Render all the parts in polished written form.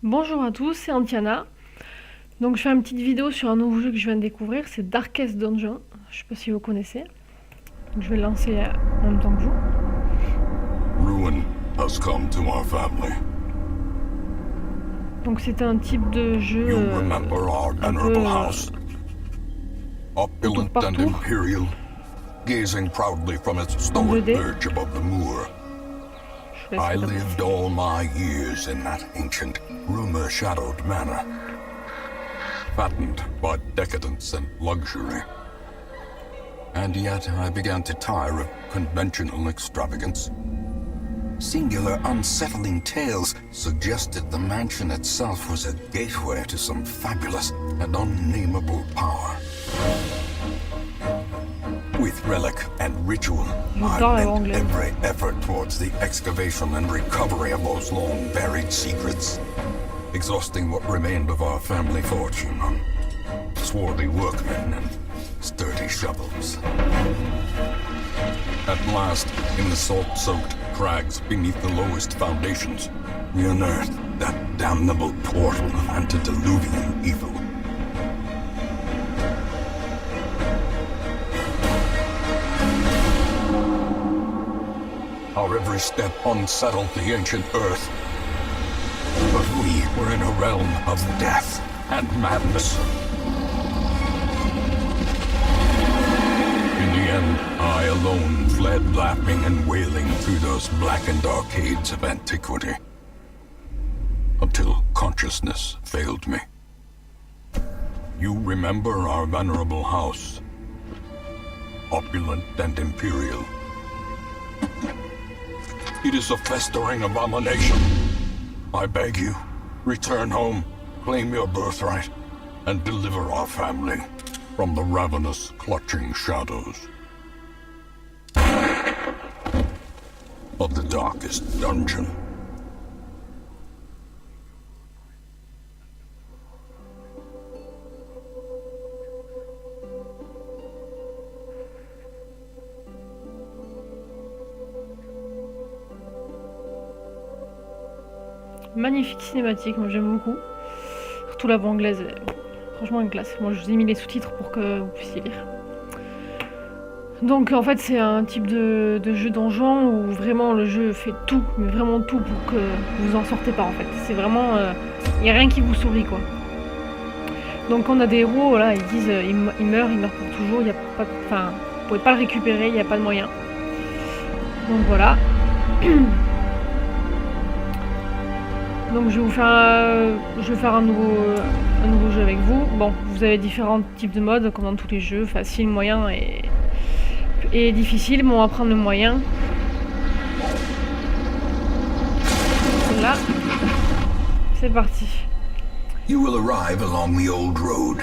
Bonjour à tous, c'est Antiana. Donc je fais une petite vidéo sur un nouveau jeu que je viens de découvrir, c'est Darkest Dungeon. Je sais pas si vous connaissez. Donc, je vais le lancer en même temps que vous. Ruin has come to our family. Donc c'est un type de jeu You remember our un peu venerable house, tour opulent par and tour, imperial, gazing proudly from its en stoic 2D. perch above the moor. Je vous laisse I regarder. lived all my years in that ancient, rumor-shadowed manor, fattened by decadence and luxury. And yet I began to tire of conventional extravagance. Singular, unsettling tales suggested the mansion itself was a gateway to some fabulous and unnameable power. With relic and ritual, I J'adore la bent anglais. every effort towards the excavation and recovery of those long-buried secrets, exhausting what remained of our family fortune on swarthy workmen and sturdy shovels. At last, in the salt-soaked crags beneath the lowest foundations, we unearthed that damnable portal of antediluvian evil. Our every step unsettled the ancient earth. But we were in a realm of death and madness. In the end, I alone fled laughing and wailing through those blackened arcades of antiquity. Until consciousness failed me. You remember our venerable house, opulent and imperial. It is a festering abomination. I beg you, return home, claim your birthright, and deliver our family from the ravenous, clutching shadows of the darkest dungeon. Magnifique cinématique, moi j'aime beaucoup. Surtout la voix anglaise, franchement une classe. Moi je vous ai mis les sous-titres pour que vous puissiez lire. Donc en fait c'est un type de jeu donjon où vraiment le jeu fait tout, mais vraiment tout pour que vous en sortez pas en fait. C'est vraiment... Il n'y a rien qui vous sourit quoi. Donc on a des héros, voilà, ils disent ils meurent pour toujours, il y a pas, enfin, vous pouvez pas le récupérer, il n'y a pas de moyen. Donc voilà. Donc je vais faire un nouveau jeu avec vous. Bon, vous avez différents types de modes comme dans tous les jeux, facile, moyen et difficile. Bon, on va prendre le moyen. Là, c'est parti. You will arrive along the old road.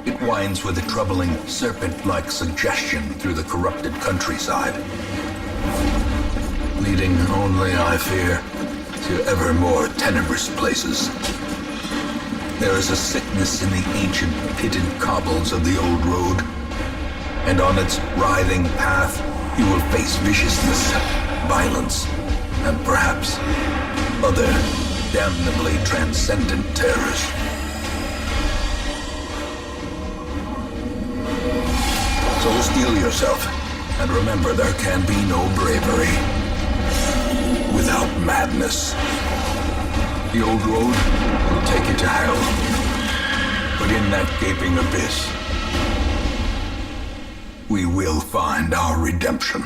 It winds with a troubling, serpent-like suggestion through the corrupted countryside, leading only, I fear, to ever more tenebrous places. There is a sickness in the ancient pitted cobbles of the old road, and on its writhing path you will face viciousness, violence, and perhaps other damnably transcendent terrors. So steel yourself, and remember there can be no bravery without madness. The old road will take you to hell, but in that gaping abyss, we will find our redemption.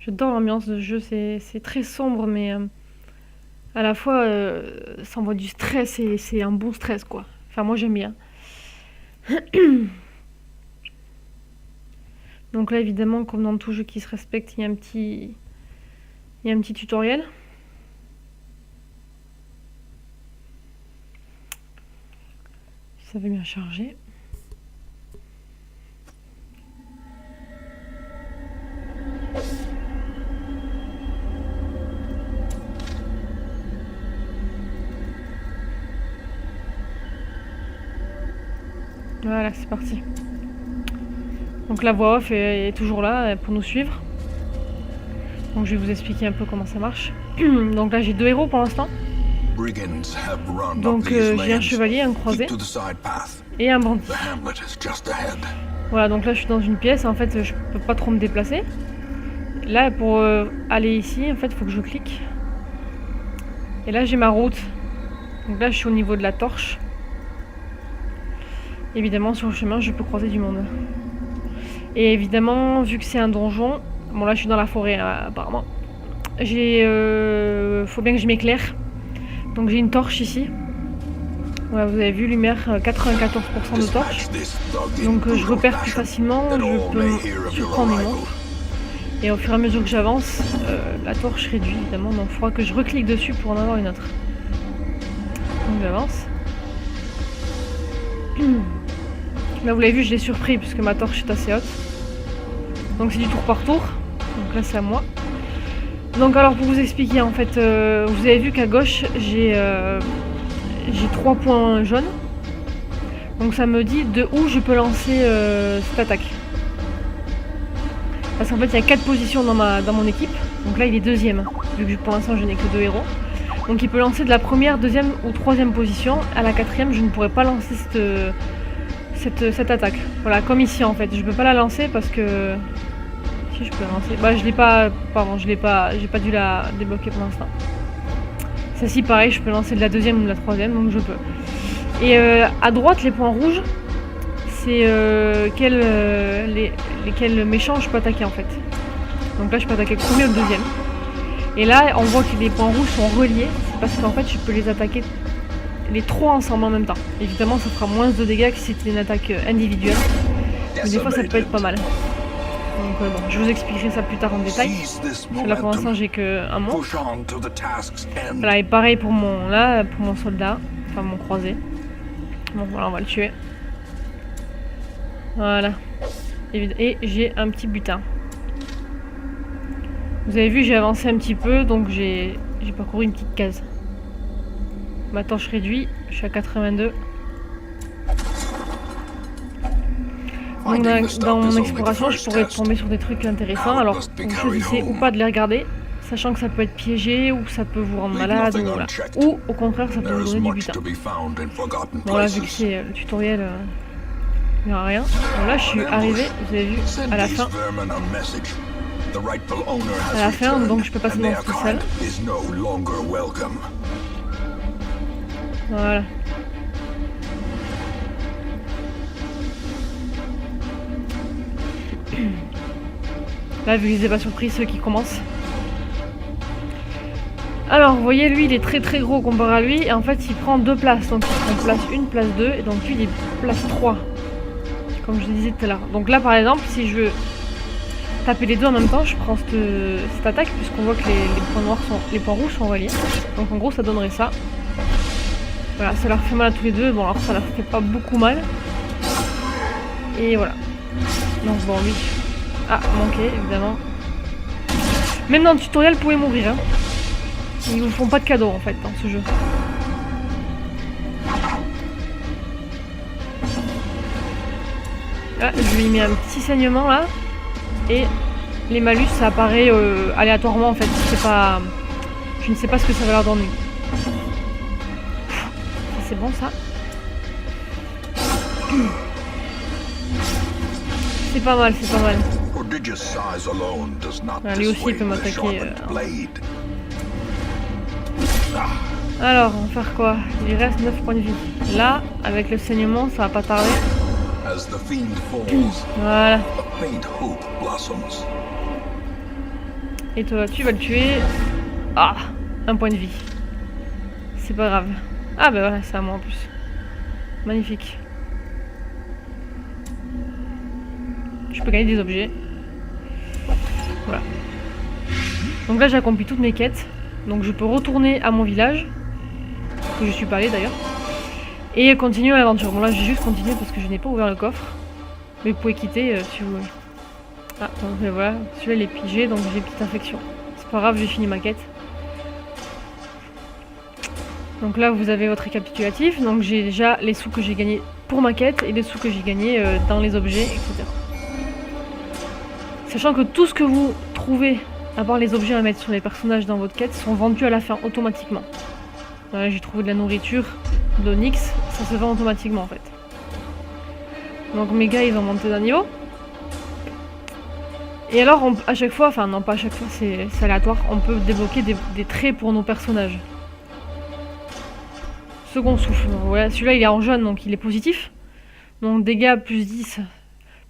J'adore l'ambiance de jeu, c'est très sombre, mais à la fois ça envoie du stress et c'est un bon stress quoi. Enfin moi j'aime bien. Donc là évidemment comme dans tout jeu qui se respecte, il y a un petit tutoriel. Si ça veut bien charger. Voilà, c'est parti. Donc la voix off est toujours là pour nous suivre. Donc je vais vous expliquer un peu comment ça marche. Donc là j'ai 2 héros pour l'instant. Donc j'ai un chevalier, un croisé et un bandit. Voilà, donc là je suis dans une pièce, en fait je peux pas trop me déplacer. Là pour aller ici, en fait il faut que je clique. Et là j'ai ma route. Donc là je suis au niveau de la torche. Évidemment sur le chemin je peux croiser du monde. Et évidemment vu que c'est un donjon, bon là je suis dans la forêt apparemment. Faut bien que je m'éclaire. Donc j'ai une torche ici. Voilà, vous avez vu, lumière 94% de torche. Donc je repère plus facilement, je peux surprendre les monstres. Et au fur et à mesure que j'avance, la torche réduit évidemment, donc il faudra que je reclique dessus pour en avoir une autre. Donc j'avance. Là vous l'avez vu, je l'ai surpris puisque ma torche est assez haute. Donc c'est du tour par tour. Donc là c'est à moi. Donc alors pour vous expliquer, en fait, vous avez vu qu'à gauche j'ai 3 points jaunes. Donc ça me dit de où je peux lancer cette attaque. Parce qu'en fait il y a 4 positions dans mon équipe. Donc là il est deuxième, vu que pour l'instant je n'ai que 2 héros. Donc il peut lancer de la première, deuxième ou troisième position. À la quatrième je ne pourrais pas lancer cette attaque. Voilà, comme ici en fait. Je peux pas la lancer parce que... Si je peux la lancer. Bah je l'ai pas... Pardon, j'ai pas dû la débloquer pour l'instant. Celle-ci pareil, je peux lancer de la deuxième ou de la troisième, donc je peux. Et à droite, les points rouges, c'est lesquels méchants je peux attaquer en fait. Donc là, je peux attaquer le premier ou le deuxième. Et là, on voit que les points rouges sont reliés, c'est parce qu'en fait, je peux les attaquer les 3 ensemble en même temps. Évidemment, ça fera moins de dégâts que si c'était une attaque individuelle. Mais des fois, ça peut être pas mal. Donc bon, je vous expliquerai ça plus tard en détail. Parce que là, pour l'instant, j'ai qu'un monstre. Voilà, et pareil pour mon soldat, enfin mon croisé. Bon, voilà, on va le tuer. Voilà. Et j'ai un petit butin. Vous avez vu, j'ai avancé un petit peu, donc j'ai parcouru une petite case. Ma torche réduit, je suis à 82. Donc dans mon exploration, je pourrais tomber sur des trucs intéressants. Alors, vous choisissez ou pas de les regarder, sachant que ça peut être piégé, ou ça peut vous rendre malade, ou, voilà. Ou au contraire, ça peut vous donner du butin. Bon là, vu que c'est le tutoriel, il n'y aura rien. Bon là, je suis arrivé, vous avez vu, à la fin. À la fin, donc je peux passer dans cette salle. Voilà. Là, vu que je les ai pas surpris, ceux qui commencent. Alors, vous voyez, lui, il est très très gros comparé à lui. Et en fait, il prend 2 places. Donc, il prend place 1, place 2. Et donc, lui, il est place 3. Comme je le disais tout à l'heure. Donc là, par exemple, si je veux taper les deux en même temps, je prends cette attaque. Puisqu'on voit que les points rouges sont reliés. Donc, en gros, ça donnerait ça. Voilà, ça leur fait mal à tous les deux. Bon, alors, ça leur fait pas beaucoup mal. Et voilà. Donc, bon, lui... Ah, manqué, évidemment. Même dans le tutoriel, vous pouvez mourir. Hein. Ils vous font pas de cadeaux, en fait, dans ce jeu. Là, je lui ai mis un petit saignement, là. Et les malus, ça apparaît aléatoirement, en fait. C'est pas... Je ne sais pas ce que ça va leur donner. C'est bon, ça. C'est pas mal, c'est pas mal. Ah, lui aussi il peut m'attaquer. Alors, on va faire quoi? Il reste 9 points de vie. Là, avec le saignement, ça va pas tarder. Voilà. Et toi, tu vas le tuer. Ah, 1 point de vie. C'est pas grave. Ah, bah voilà, c'est à moi en plus. Magnifique. Je peux gagner des objets. Voilà. Donc là j'ai accompli toutes mes quêtes. Donc je peux retourner à mon village. Que je suis pas allé d'ailleurs. Et continuer l'aventure. Bon là j'ai juste continué parce que je n'ai pas ouvert le coffre. Mais vous pouvez quitter si vous voulez. Ah donc voilà. Celui-là il est pigé donc j'ai une petite infection. C'est pas grave, j'ai fini ma quête. Donc là, vous avez votre récapitulatif. Donc j'ai déjà les sous que j'ai gagnés pour ma quête et les sous que j'ai gagnés dans les objets, etc. Sachant que tout ce que vous trouvez, à part les objets à mettre sur les personnages dans votre quête, sont vendus à la fin automatiquement. Voilà, j'ai trouvé de la nourriture, de l'onyx, ça se vend automatiquement en fait. Donc mes gars, ils ont monté d'un niveau. Et alors, à chaque fois, enfin non pas à chaque fois, c'est aléatoire, on peut débloquer des traits pour nos personnages. Second souffle, voilà, celui-là il est en jaune donc il est positif. Donc dégâts plus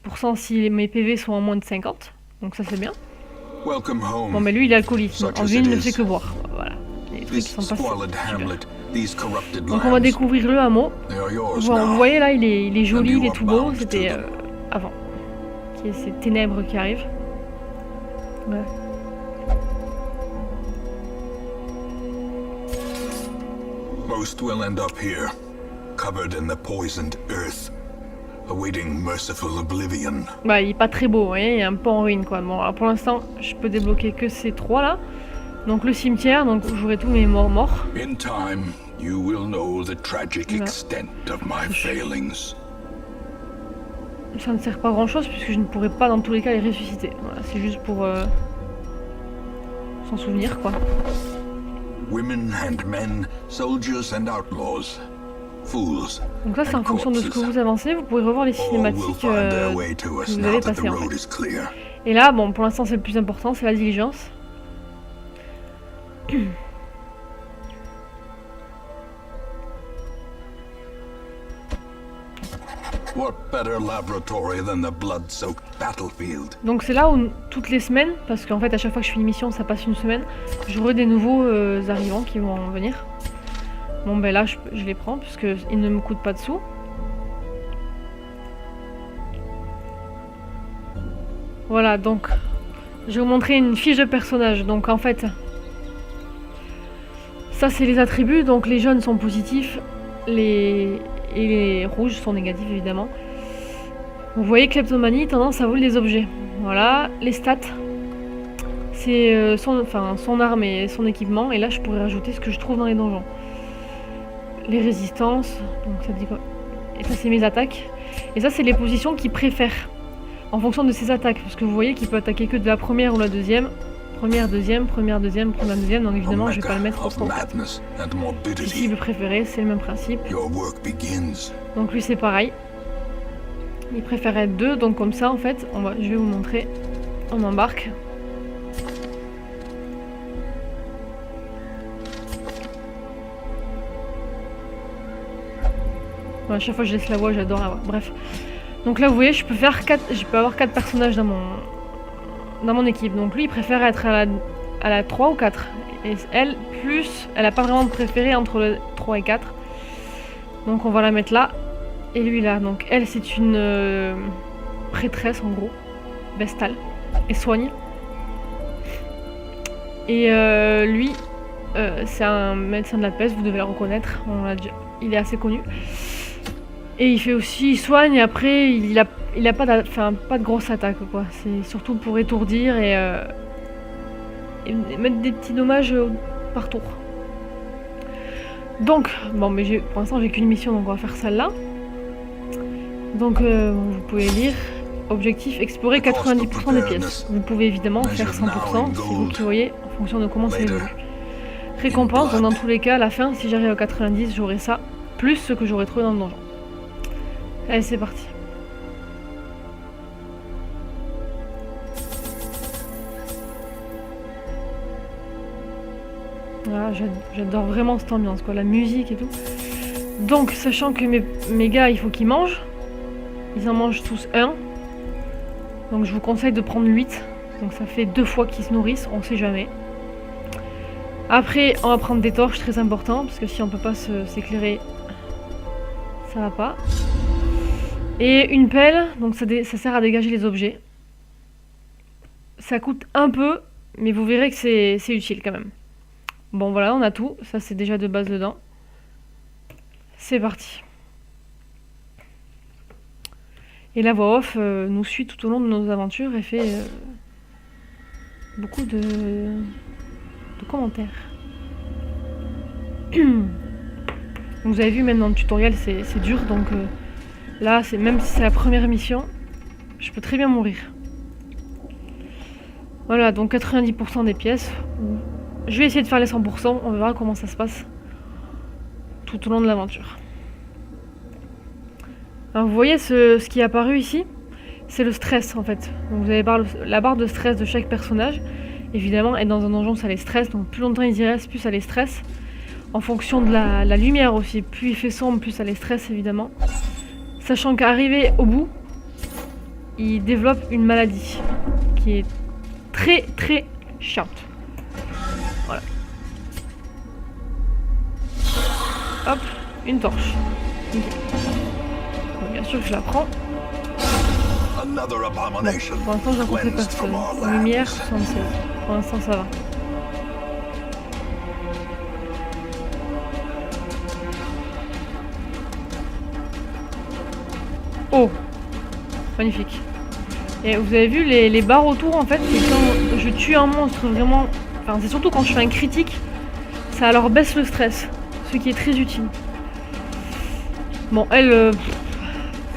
10% si mes PV sont en moins de 50. Donc ça c'est bien. Bon mais lui il est alcoolique, en lui il ne fait que boire. Voilà, les trucs qui sont pas super. Donc on va découvrir le hameau. Vous voyez là il est joli, il est tout beau, c'était avant. Il y a ces ténèbres qui arrivent. Ouais. Most will end up here, covered in the poisoned earth, awaiting merciful oblivion. Bah, il est pas très beau, vous voyez, il est un peu en ruine quoi. Bon, alors pour l'instant, je peux débloquer que ces trois là. Donc le cimetière, donc j'aurai tous mes morts. In time, you will know the tragic extent of my failings. Ça ne sert pas grand chose puisque je ne pourrai pas dans tous les cas les ressusciter. Voilà, c'est juste pour s'en souvenir quoi. Women and men, soldiers and outlaws, fools. Donc ça c'est en fonction de ce que vous avancez, vous pouvez revoir les cinématiques que vous avez passées en fait. Et là, bon pour l'instant c'est le plus important, c'est la diligence. What better laboratory than the blood-soaked battlefield? Donc c'est là où toutes les semaines, parce qu'en fait à chaque fois que je fais une mission ça passe une semaine, j'aurai des nouveaux arrivants qui vont venir. Bon ben là je les prends puisque ils ne me coûtent pas de sous. Voilà donc je vais vous montrer une fiche de personnage. Donc en fait ça c'est les attributs, donc les jaunes sont positifs, et les rouges sont négatifs évidemment. Vous voyez kleptomanie, tendance à voler des objets. Voilà, les stats, c'est son arme et son équipement, et là je pourrais rajouter ce que je trouve dans les donjons. Les résistances, donc ça dit quoi? Et ça c'est mes attaques. Et ça c'est les positions qu'il préfère, en fonction de ses attaques, parce que vous voyez qu'il peut attaquer que de la première ou la deuxième. Première, deuxième, première, deuxième, première, deuxième, donc évidemment je vais pas le mettre au trop. Ici le préféré, c'est le même principe. Donc lui c'est pareil. Il préfère être 2, donc comme ça en fait, je vais vous montrer. On embarque. Bon, à chaque fois je laisse la voix, j'adore la voix. Bref. Donc là vous voyez, je peux avoir 4 personnages dans mon équipe. Donc lui il préfère être à la 3 ou 4. Et elle, elle a pas vraiment de préféré entre le 3 et 4. Donc on va la mettre là. Et lui là. Donc elle c'est une prêtresse en gros. Vestale. Et soigne. Et lui c'est un médecin de la peste, vous devez le reconnaître. Il est assez connu. Et il fait aussi, il soigne, et après il a pas de grosse attaque quoi. C'est surtout pour étourdir et mettre des petits dommages par tour. Donc, bon mais pour l'instant j'ai qu'une mission donc on va faire celle-là. Donc vous pouvez lire. Objectif, explorer 90% des pièces. Vous pouvez évidemment faire 100%, c'est vous qui voyez en fonction de comment ça évolue. Récompense, donc dans tous les cas à la fin si j'arrive à 90 j'aurai ça, plus ce que j'aurais trouvé dans le donjon. Allez c'est parti. Voilà, j'adore vraiment cette ambiance quoi, la musique et tout. Donc sachant que mes gars il faut qu'ils mangent. Ils en mangent tous un. Donc je vous conseille de prendre 8. Donc ça fait 2 fois qu'ils se nourrissent, on sait jamais. Après on va prendre des torches, très important, parce que si on peut pas s'éclairer, ça va pas. Et une pelle, donc ça sert à dégager les objets. Ça coûte un peu, mais vous verrez que c'est utile quand même. Bon voilà, on a tout, ça c'est déjà de base dedans. C'est parti. Et la voix off nous suit tout au long de nos aventures et fait beaucoup de commentaires. Vous avez vu même dans le tutoriel c'est dur donc là même si c'est la première mission, je peux très bien mourir. Voilà donc 90% des pièces. Je vais essayer de faire les 100%, on verra comment ça se passe tout au long de l'aventure. Alors vous voyez ce qui est apparu ici, c'est le stress en fait. Donc vous avez la barre de stress de chaque personnage. Évidemment être dans un donjon ça les stresse, donc plus longtemps ils y restent, plus ça les stresse. En fonction de la lumière aussi, plus il fait sombre, plus ça les stresse évidemment. Sachant qu'arrivé au bout, il développe une maladie qui est très très chiante. Voilà. Hop, une torche. Okay. Bon, bien sûr que je la prends. Bon, pour l'instant j'ai rencontré personne. Lumière 76. Pour l'instant ça va. Oh, magnifique. Et vous avez vu les barres autour en fait, c'est quand je tue un monstre vraiment, enfin c'est surtout quand je fais un critique, ça leur baisse le stress, ce qui est très utile. Bon, elle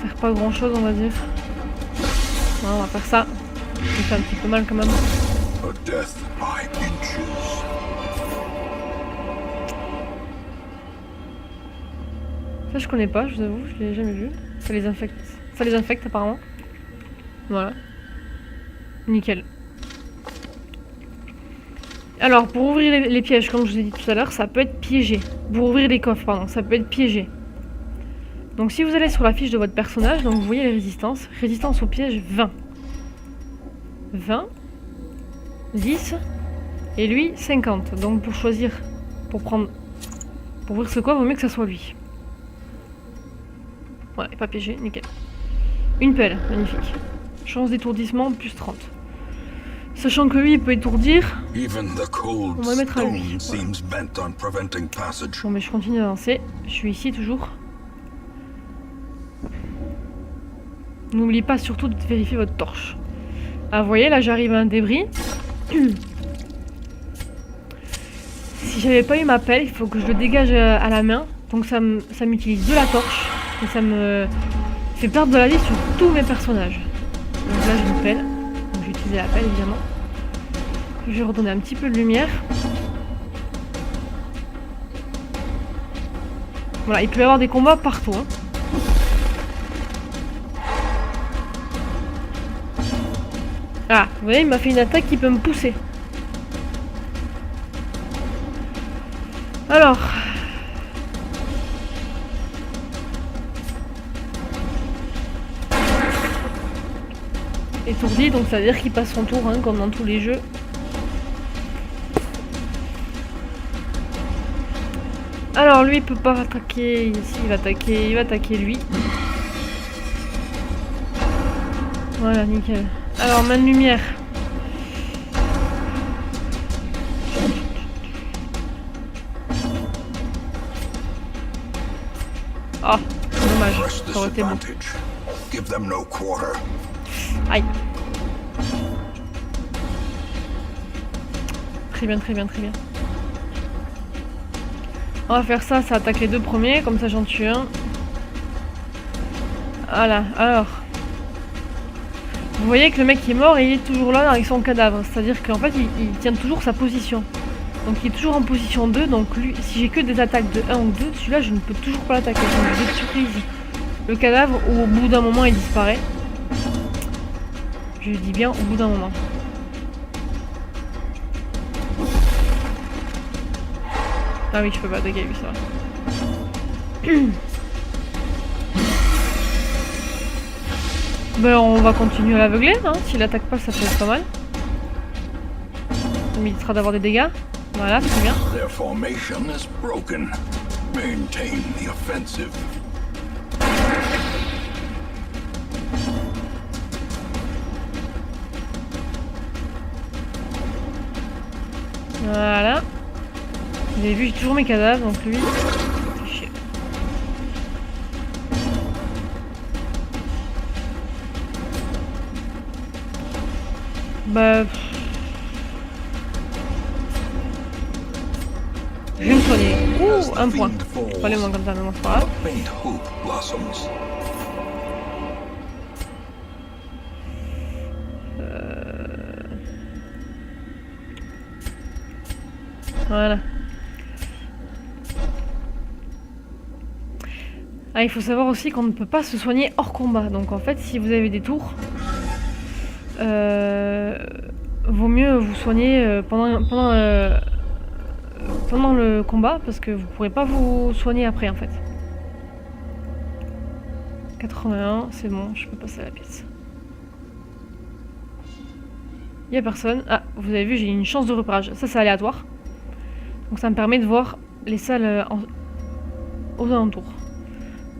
sert pas grand chose on va dire. Voilà, on va faire ça. Ça fait un petit peu mal quand même. Ça je connais pas, je vous avoue, je l'ai jamais vu. Ça les infecte apparemment. Voilà. Nickel. Alors, pour ouvrir les pièges, comme je vous ai dit tout à l'heure, ça peut être piégé. Pour ouvrir les coffres, pardon, ça peut être piégé. Donc si vous allez sur la fiche de votre personnage, donc vous voyez les résistances. Résistance au piège 20. 20. 10. Et lui, 50. Donc pour choisir, pour ouvrir ce coffre, il vaut mieux que ça soit lui. Voilà, pas piégé, nickel. Une pelle, magnifique. Chance d'étourdissement, plus 30. Sachant que lui, il peut étourdir, on va mettre à lui. Voilà. Bon, mais je continue d'avancer. Je suis ici toujours. N'oubliez pas surtout de vérifier votre torche. Ah, vous voyez, là j'arrive à un débris. Si j'avais pas eu ma pelle, il faut que je le dégage à la main. Donc ça m'utilise de la torche. Et ça me fait perdre de la vie sur tous mes personnages. Donc là j'ai une pelle. Donc je vais utiliser la pelle évidemment. Je vais redonner un petit peu de lumière. Voilà, il peut y avoir des combats partout. Hein. Ah, vous voyez, il m'a fait une attaque qui peut me pousser. Alors. Étourdi, donc ça veut dire qu'il passe son tour, hein, comme dans tous les jeux. Alors lui il peut pas attaquer ici, il va attaquer lui. Voilà, nickel. Alors main de lumière. Ah, oh, dommage, ça aurait été bon. Aïe. Très bien, très bien, très bien. On va faire ça, ça attaque les deux premiers, comme ça j'en tue un. Voilà, alors. Vous voyez que le mec qui est mort, il est toujours là avec son cadavre. C'est-à-dire qu'en fait, il tient toujours sa position. Donc il est toujours en position 2, donc lui, si j'ai que des attaques de 1 ou 2, celui-là je ne peux toujours pas l'attaquer. Donc je vais tuer ici. Le cadavre, au bout d'un moment, il disparaît. Je dis bien au bout d'un moment. Ah oui, je peux pas attaquer lui, ça va. Ben on va continuer à l'aveugler, hein. S'il attaque pas, ça peut être pas mal. Ça m'évitera d'avoir des dégâts. Voilà, très bien. Voilà. Vous avez vu, j'ai toujours mes cadavres, donc lui, c'est chier. Bah... Je vais me soigner. Ouh, un point. Pas les moins comme ça, mais bon, c'est pas grave. Faint hope blossoms. Voilà. Ah, il faut savoir aussi qu'on ne peut pas se soigner hors combat. Donc en fait, si vous avez des tours, vaut mieux vous soigner pendant le combat parce que vous pourrez pas vous soigner après en fait. 81, c'est bon, je peux passer à la pièce. Il y a personne. Ah, vous avez vu, j'ai une chance de repérage. Ça, c'est aléatoire. Donc ça me permet de voir les salles aux alentours.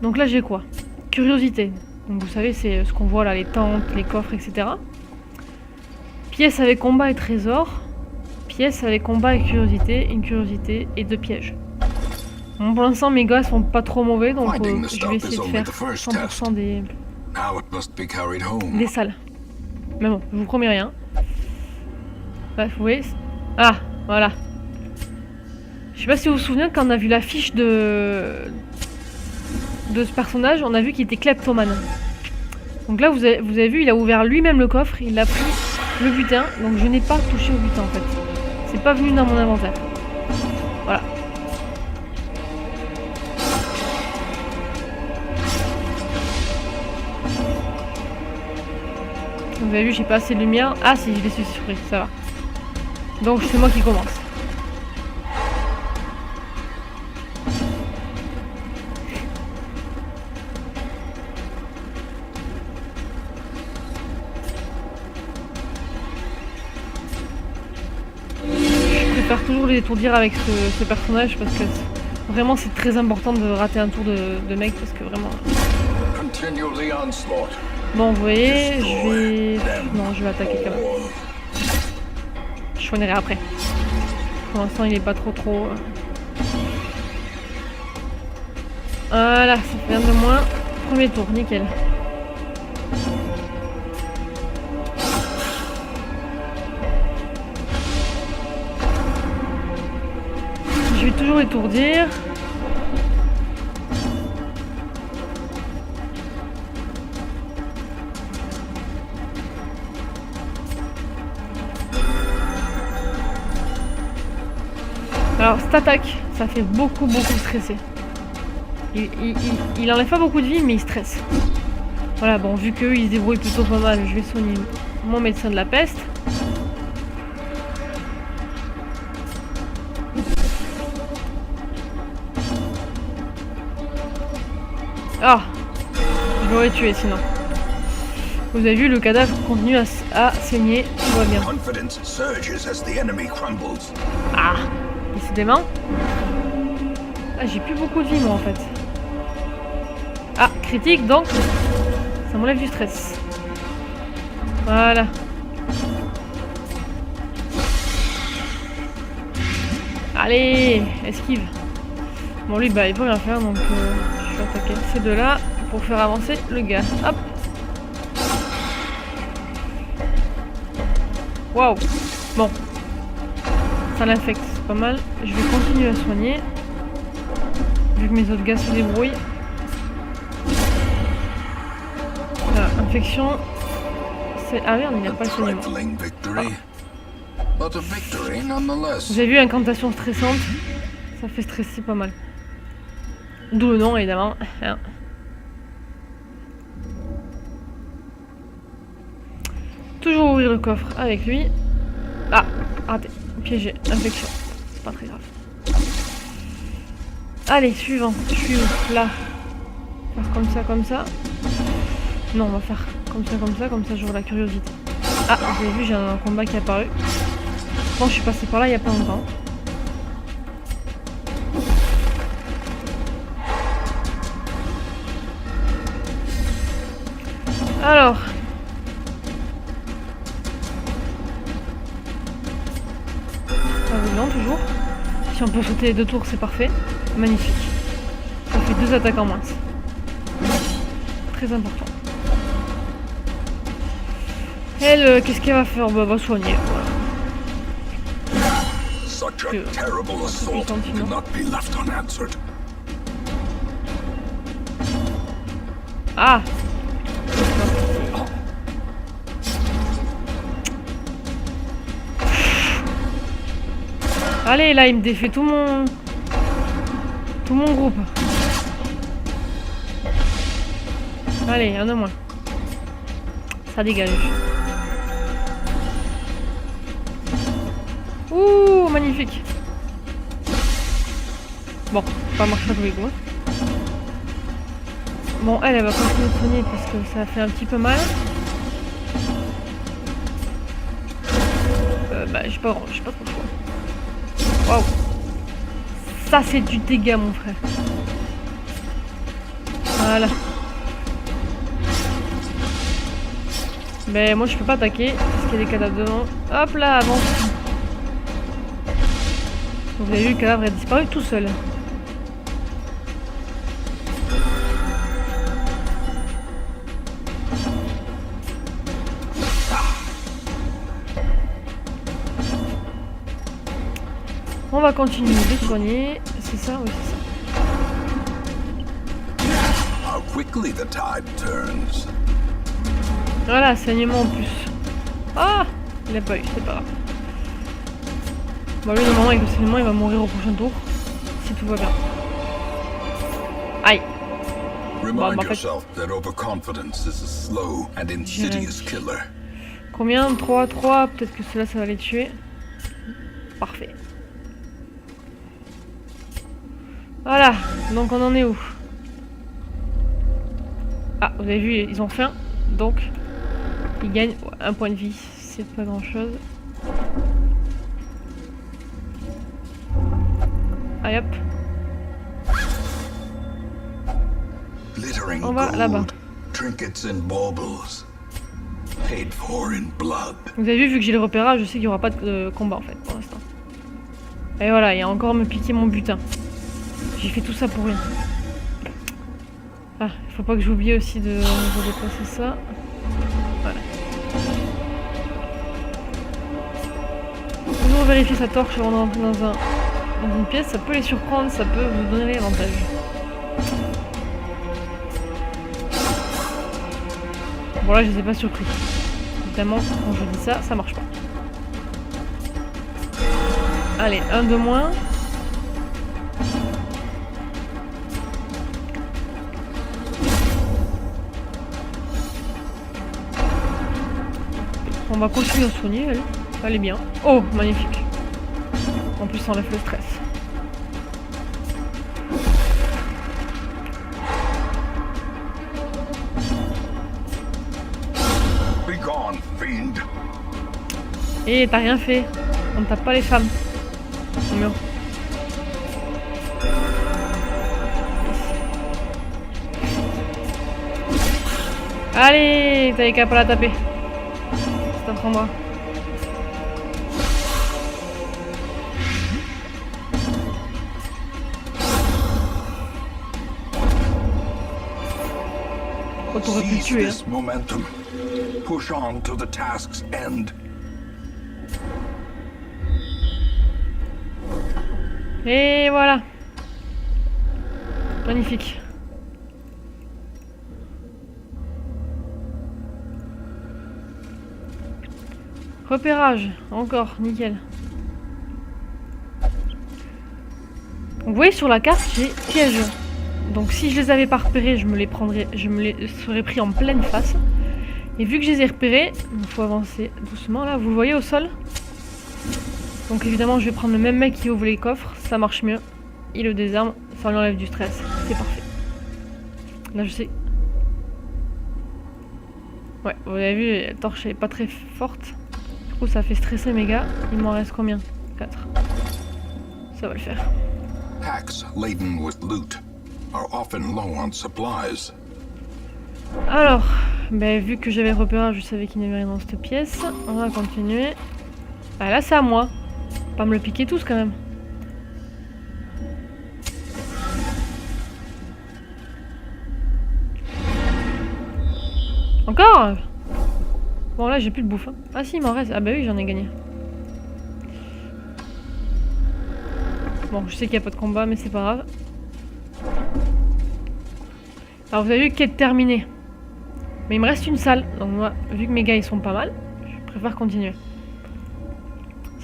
Donc là, j'ai quoi? Curiosité. Donc vous savez, c'est ce qu'on voit là, les tentes, les coffres, etc. Pièces avec combat et trésor. Pièces avec combat et curiosité. Une curiosité et 2 pièges. Bon, pour l'instant, mes gars sont pas trop mauvais, donc je vais essayer de faire 100% des salles. Mais bon, je vous promets rien. Bah, vous voyez. Ah, voilà. Je sais pas si vous vous souvenez, quand on a vu l'affiche de ce personnage, on a vu qu'il était kleptomane. Donc là, vous avez vu, il a ouvert lui-même le coffre, il a pris le butin, donc je n'ai pas touché au butin en fait. C'est pas venu dans mon inventaire. Voilà. Vous avez vu, j'ai pas assez de lumière. Ah si, je l'ai suis surpris, ça va. Donc c'est moi qui commence. Je préfère toujours les étourdir avec ce personnage parce que vraiment c'est très important de rater un tour de mec parce que vraiment... Bon, vous voyez, je vais... Non, je vais attaquer quand même. Je soignerai après. Pour l'instant, il est pas trop... Voilà, ça fait un de moins. Premier tour, nickel. Je vais toujours étourdir. Alors cette attaque, ça fait beaucoup stresser. Il enlève pas beaucoup de vie, mais il stresse. Voilà, bon, vu qu'eux ils se débrouillent plutôt pas mal, je vais soigner mon médecin de la peste. Ah, je l'aurais tué sinon. Vous avez vu, le cadavre continue à saigner, tout va bien. Ah, décidément. Ah, j'ai plus beaucoup de vie moi en fait. Ah, critique donc. Ça m'enlève du stress. Voilà. Allez, esquive. Bon lui bah il peut rien faire donc je vais attaquer ces deux là pour faire avancer le gars. Hop. Waouh. Bon. Ça l'infecte, c'est pas mal. Je vais continuer à soigner. Vu que mes autres gars se débrouillent. Voilà, infection. Ah merde, il n'y a pas le saignement. Vous avez vu, incantation stressante. Ça fait stresser pas mal. D'où le nom, évidemment. Toujours ouvrir le coffre avec lui. Ah, raté. Piégé. Infection. Pas très grave. Allez, suivant. Je suis où? Là. Faire comme ça. Non, on va faire comme ça j'aurai la curiosité. Ah, vous avez vu, j'ai un combat qui est apparu. Bon, je suis passé par là il y a pas longtemps. Alors. Non, toujours. Si on peut sauter les 2 tours, c'est parfait. Magnifique. Ça fait 2 attaques en moins. Très important. Elle, qu'est-ce qu'elle va faire? Bah, elle va soigner. Voilà. Such a terrible assault cannot be left unanswered. Ah! Allez, là, il me défait tout mon groupe. Allez, un de moins. Ça dégage. Ouh, magnifique. Bon, pas marcher à tous les coups. Bon, elle va continuer de soigner parce que ça fait un petit peu mal. Bah, j'ai pas trop le choix. Waouh. Ça, c'est du dégât, mon frère. Voilà. Mais moi, je peux pas attaquer parce qu'il y a des cadavres devant. Hop là, avance. Vous avez vu, le cadavre a disparu tout seul. On va continuer de soigner. C'est ça, oui, c'est ça. How quickly the tide turns. Voilà, saignement en plus. Ah! Il a pas eu, c'est pas grave. Bon, lui, normalement, avec le saignement, il va mourir au prochain tour. Si tout va bien. Aïe! Remind yourself that overconfidence is a slow and insidious killer. Combien? 3, 3. Peut-être que cela, ça va les tuer. Parfait. Voilà, donc on en est où? Ah, vous avez vu, ils ont faim, donc ils gagnent 1 point de vie, c'est pas grand chose. Allez hop. On va là-bas. Vous avez vu que j'ai le repérage, je sais qu'il n'y aura pas de combat en fait pour l'instant. Et voilà, il y a encore me piquer mon butin. J'ai fait tout ça pour rien. Ah, il faut pas que j'oublie aussi de déplacer ça. Voilà. Toujours vérifier sa torche avant d'entrer dans une pièce, ça peut les surprendre, ça peut vous donner l'avantage. Bon là je les ai pas surpris. Évidemment, quand je dis ça, ça marche pas. Allez, un de moins. On va continuer à soigner, elle est bien. Oh, magnifique. En plus, ça enlève le stress. Be gone, fiend. Et t'as rien fait. On ne tape pas les femmes. Non. Allez, t'avais qu'à pas la taper. Moi. Oh, t'aurais pu le tuer. Push on to the task's end. Et voilà. Magnifique. Repérage, encore, nickel. Donc, vous voyez sur la carte, j'ai piège. Donc si je les avais pas repérés, je me les serais pris en pleine face. Et vu que je les ai repérés, il faut avancer doucement là, vous le voyez au sol. Donc évidemment je vais prendre le même mec qui ouvre les coffres, ça marche mieux. Il le désarme, ça lui enlève du stress, c'est parfait. Là je sais. Ouais, vous avez vu, la torche est pas très forte. Du coup ça fait stresser mes gars. Il m'en reste combien? 4. Ça va le faire. Packs laden with loot are often low on supplies. Alors, ben, vu que j'avais le repérage, je savais qu'il n'y avait rien dans cette pièce. On va continuer. Ah là c'est à moi. Pas me le piquer tous quand même. Encore? Bon là j'ai plus de bouffe. Hein. Ah si il m'en reste. Ah bah oui j'en ai gagné. Bon, je sais qu'il n'y a pas de combat, mais c'est pas grave. Alors vous avez vu, quête terminée. Mais il me reste une salle. Donc moi, vu que mes gars ils sont pas mal, je préfère continuer.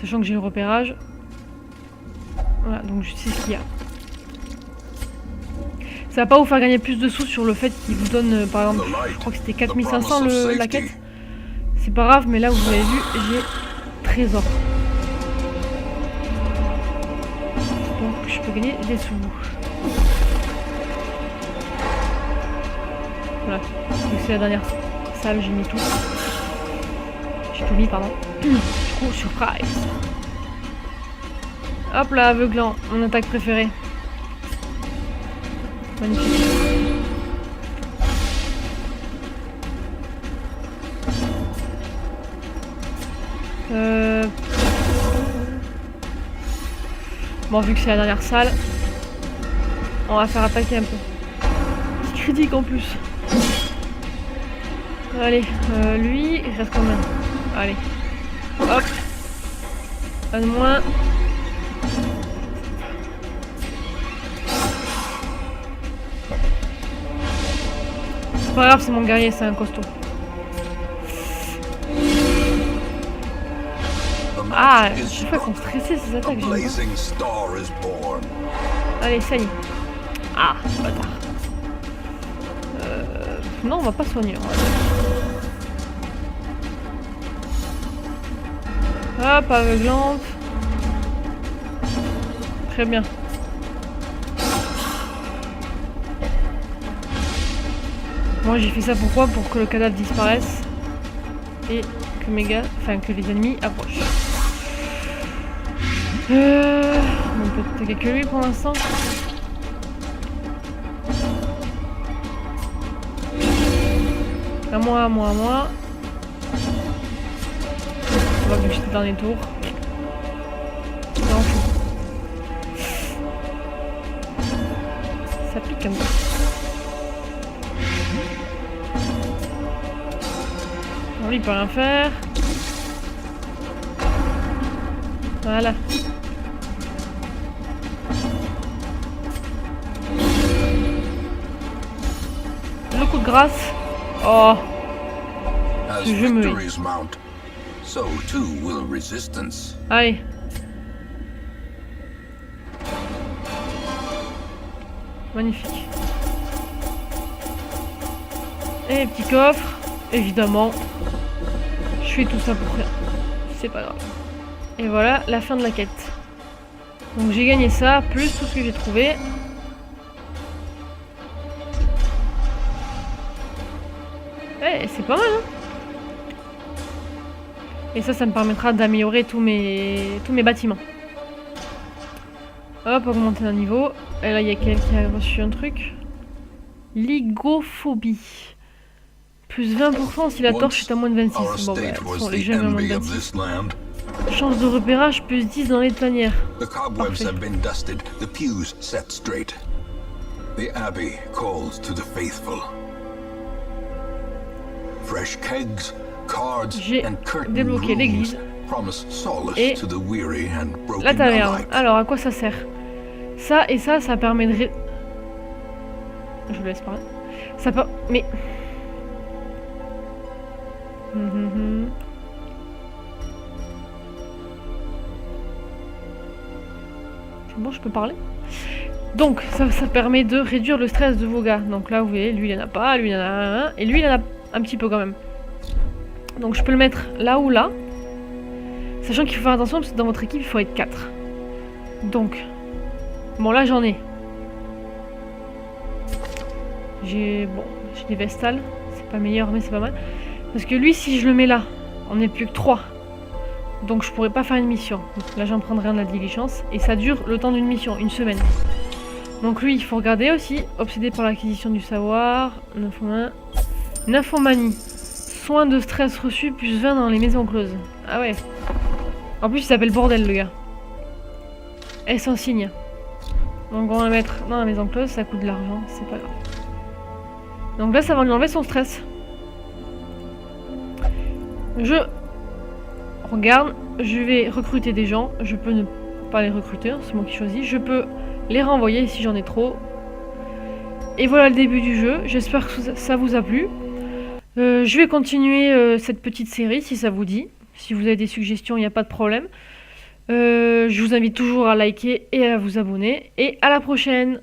Sachant que j'ai le repérage. Voilà, donc je sais ce qu'il y a. Ça va pas vous faire gagner plus de sous sur le fait qu'il vous donne, par exemple, je crois que c'était 4500 la quête. C'est pas grave, mais là vous avez vu, j'ai trésor. Donc je peux gagner des sous. Voilà, donc c'est la dernière salle, j'ai mis tout. J'ai tout mis, pardon. Du coup, surprise. Hop là, aveuglant, mon attaque préférée. Magnifique. Bon, vu que c'est la dernière salle, on va faire attaquer un peu. Petit critique en plus. Allez, lui, il reste combien? Allez. Hop. Un de moins. C'est pas grave, c'est mon guerrier, c'est un costaud. Ah, je crois qu'on stressait ces attaques, j'aime pas. Allez, ça y est. Ah, bâtard. Non, on va pas soigner. Hop, aveuglante. Très bien. Moi j'ai fait ça pourquoi? Pour que le cadavre disparaisse et que mes gars, enfin que les ennemis approchent. On peut attaquer que lui pour l'instant. À moi, à moi, à moi. On va vu le dernier tour. Non. Ça pique un peu. Bon, lui il peut rien faire. Voilà. Le coup de grâce. Oh. Je me hais. Allez. Magnifique. Et petit coffre. Évidemment. Je fais tout ça pour rien. C'est pas grave. Et voilà la fin de la quête. Donc j'ai gagné ça, plus tout ce que j'ai trouvé. Ouais, c'est pas mal, hein. Et ça me permettra d'améliorer tous mes bâtiments. Hop, augmenter d'un niveau. Et là, il y a quelqu'un qui a reçu un truc. Ligophobie. Plus 20% si la torche est à moins de 26. Bon, bah, ce sont les jeunes à moins de 26. Chance de repérage, plus 10 dans les tanières. Parfait. J'ai débloqué l'église et la taverne. Alors, à quoi ça sert? Ça et ça permet de... Je vous laisse parler. Ça peut... Mais... C'est bon, je peux parler? Donc, ça permet de réduire le stress de vos gars. Donc là, vous voyez, lui, il en a pas, lui, il en a un, et lui, il en a un petit peu quand même. Donc je peux le mettre là ou là. Sachant qu'il faut faire attention, parce que dans votre équipe, il faut être 4. Donc... Bon, là, j'en ai. J'ai des vestales. C'est pas meilleur, mais c'est pas mal. Parce que lui, si je le mets là, on n'est plus que 3. Donc je pourrais pas faire une mission. Donc, là, j'en prendrai un de la diligence. Et ça dure le temps d'une mission, une semaine. Donc lui, il faut regarder aussi. Obsédé par l'acquisition du savoir. Nymphomanie. Soins de stress reçus, plus 20 dans les maisons closes. Ah ouais. En plus, il s'appelle bordel, le gars. Et sans signe. Donc on va le mettre dans la maison close, ça coûte de l'argent, c'est pas grave. Donc là, ça va lui enlever son stress. Je regarde, je vais recruter des gens. Je peux ne par les recruteurs, c'est moi qui choisis. Je peux les renvoyer si j'en ai trop. Et voilà le début du jeu, j'espère que ça vous a plu. Je vais continuer cette petite série si ça vous dit. Si vous avez des suggestions, il n'y a pas de problème. Je vous invite toujours à liker et à vous abonner. Et à la prochaine!